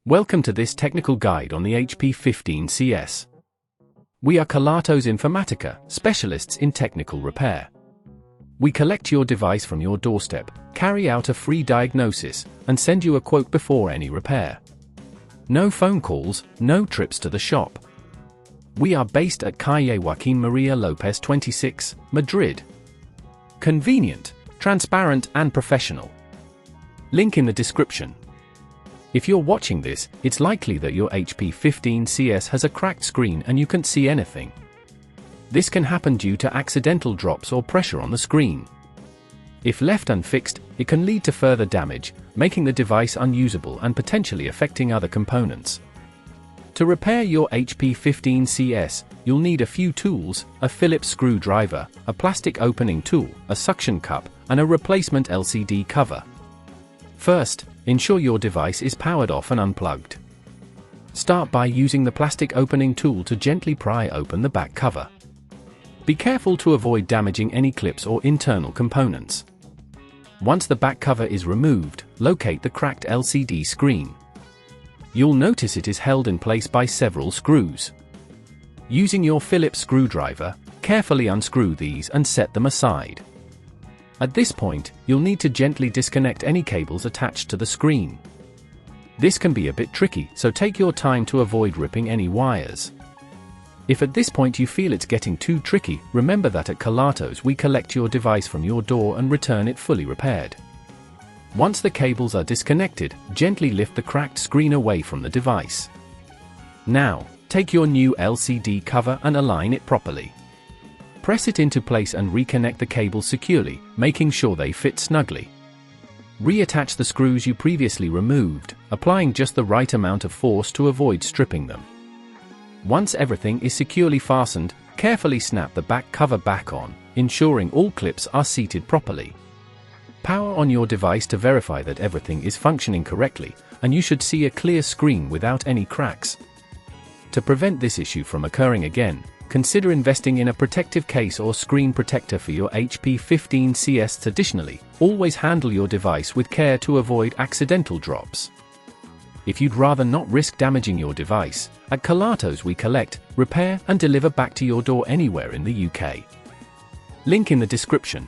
Welcome to this technical guide on the HP 15CS. We are Kelatos Informatica, specialists in technical repair. We collect your device from your doorstep, carry out a free diagnosis, and send you a quote before any repair. No phone calls, no trips to the shop. We are based at Calle Joaquín María López 26, Madrid. Convenient, transparent and professional. Link in the description. If you're watching this, it's likely that your HP 15CS has a cracked screen and you can't see anything. This can happen due to accidental drops or pressure on the screen. If left unfixed, it can lead to further damage, making the device unusable and potentially affecting other components. To repair your HP 15CS, you'll need a few tools: a Phillips screwdriver, a plastic opening tool, a suction cup, and a replacement LCD cover. First, ensure your device is powered off and unplugged. Start by using the plastic opening tool to gently pry open the back cover. Be careful to avoid damaging any clips or internal components. Once the back cover is removed, locate the cracked LCD screen. You'll notice it is held in place by several screws. Using your Phillips screwdriver, carefully unscrew these and set them aside. At this point, you'll need to gently disconnect any cables attached to the screen. This can be a bit tricky, so take your time to avoid ripping any wires. If at this point you feel it's getting too tricky, remember that at Kelatos we collect your device from your door and return it fully repaired. Once the cables are disconnected, gently lift the cracked screen away from the device. Now, take your new LCD cover and align it properly. Press it into place and reconnect the cables securely, making sure they fit snugly. Reattach the screws you previously removed, applying just the right amount of force to avoid stripping them. Once everything is securely fastened, carefully snap the back cover back on, ensuring all clips are seated properly. Power on your device to verify that everything is functioning correctly, and you should see a clear screen without any cracks. To prevent this issue from occurring again, consider investing in a protective case or screen protector for your HP 15CS. Additionally, always handle your device with care to avoid accidental drops. If you'd rather not risk damaging your device, at Kelatos we collect, repair and deliver back to your door anywhere in the UK. Link in the description.